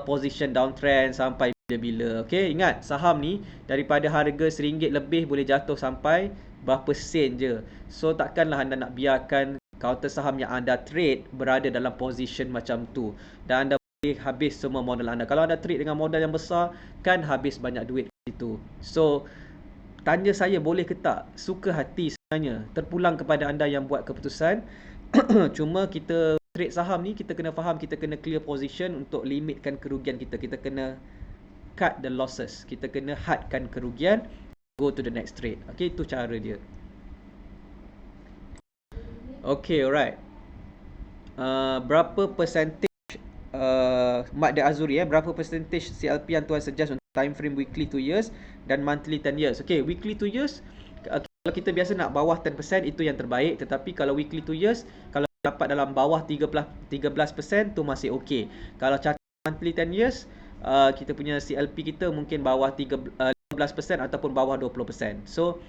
position downtrend sampai bila-bila. Okay, ingat, saham ni daripada harga RM1 lebih boleh jatuh sampai berapa sen je. So takkanlah anda nak biarkan counter saham yang anda trade berada dalam position macam tu, dan anda boleh habis semua modal anda. Kalau anda trade dengan modal yang besar, kan habis banyak duit di situ. So tanya saya boleh ke tak, suka hati sebenarnya, terpulang kepada anda yang buat keputusan. Cuma kita trade saham ni, kita kena faham, kita kena clear position untuk limitkan kerugian kita. Kita kena cut the losses, kita kena hadkan kerugian, go to the next trade. Okay, itu cara dia. Okay, alright. Berapa percentage Mak De Azuri, berapa percentage CLP yang Tuan suggest untuk time frame weekly 2 years dan monthly 10 years? Okay, weekly 2 years, kalau kita biasa nak bawah 10%, itu yang terbaik. Tetapi kalau weekly 2 years, kalau dapat dalam bawah 13% tu masih okay. Kalau catat monthly 10 years, kita punya CLP kita mungkin bawah 15% ataupun bawah 20%. So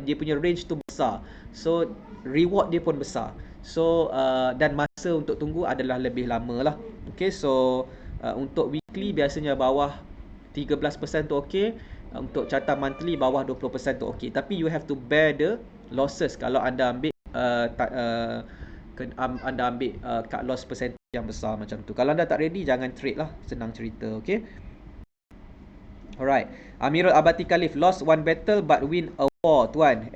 dia punya range tu besar. So reward dia pun besar. So dan masa untuk tunggu adalah lebih lama lah. Okay, so untuk weekly biasanya bawah 13% tu okay. Untuk carta monthly bawah 20% tu okay. Tapi you have to bear the losses kalau anda ambil anda ambil cut loss percentage yang besar macam tu. Kalau anda tak ready, jangan trade lah. Senang cerita. Okay, alright. Amirul Abati Khalif, lost one battle but win a war, Tuan.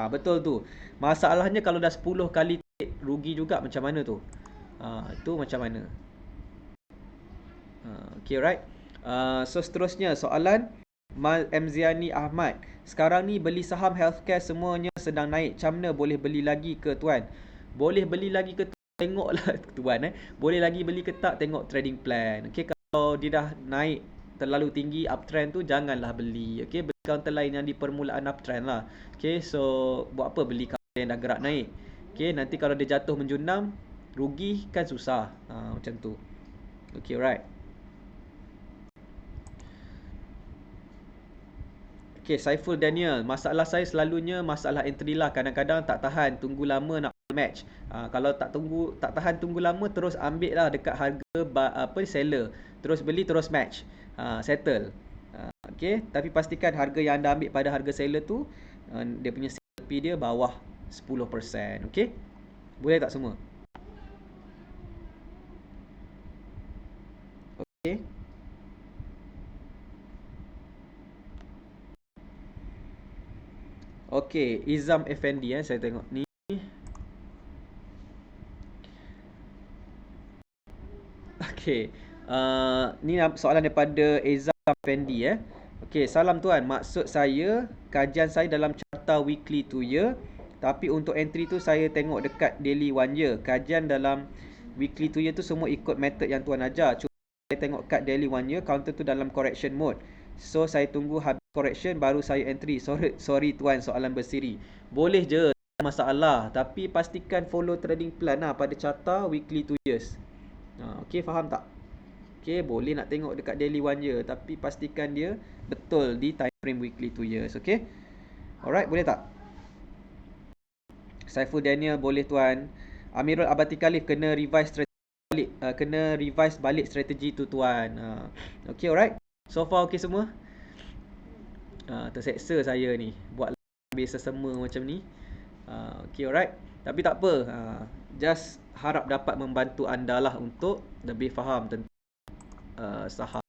Betul tu. Masalahnya kalau dah 10 kali rugi juga, macam mana tu? Itu macam mana? Okay, right. So seterusnya soalan Mal Mziani Ahmad. Sekarang ni beli saham healthcare semuanya sedang naik. Macam mana, boleh beli lagi ke, Tuan? Boleh beli lagi ke, tengoklah Tuan. Boleh lagi beli ke tak, tengok trading plan. Okay, kalau dia dah naik terlalu tinggi uptrend tu, janganlah beli. Okay, beli counter lain yang di permulaan uptrend lah. Okay, so buat apa beli counter yang dah gerak naik? Okay, nanti kalau dia jatuh menjunam, rugi kan susah. Macam tu. Okay, right. Okay, Saiful Daniel, masalah saya selalunya masalah entry lah. Kadang-kadang tak tahan, tunggu lama nak match. Kalau tak tahan tunggu lama, terus ambil lah dekat harga seller. Terus beli, terus match. Settle. Okay, tapi pastikan harga yang anda ambil pada harga seller tu, dia punya CLP dia bawah 10%. Okay, boleh tak semua? Okay. Okay, Izam Effendi, saya tengok ni. Okay, ni soalan daripada Izam Effendi. Okey, salam tuan. Maksud saya, kajian saya dalam carta weekly 2 year. Tapi untuk entry tu saya tengok dekat daily 1 year. Kajian dalam weekly 2 year tu semua ikut method yang tuan ajar. Cuma saya tengok kat daily 1 year, counter tu dalam correction mode. So, saya tunggu habis correction baru saya entry. Sorry tuan, soalan bersiri. Boleh je, tak masalah. Tapi pastikan follow trading plan lah pada carta weekly 2 years. Okey, faham tak? Okey, boleh nak tengok dekat daily 1 year, tapi pastikan dia betul di time frame weekly 2 years. Okey? Alright, boleh tak? Saiful Daniel, boleh tuan. Amirul Abati Khalif, kena revise strategi balik. Kena revise balik strategi tu tuan. Okey, alright. So far okey semua? Terseksa saya ni buat lebih sesama macam ni. Okey, alright. Tapi tak apa. Just harap dapat membantu anda lah untuk lebih faham tentang saham.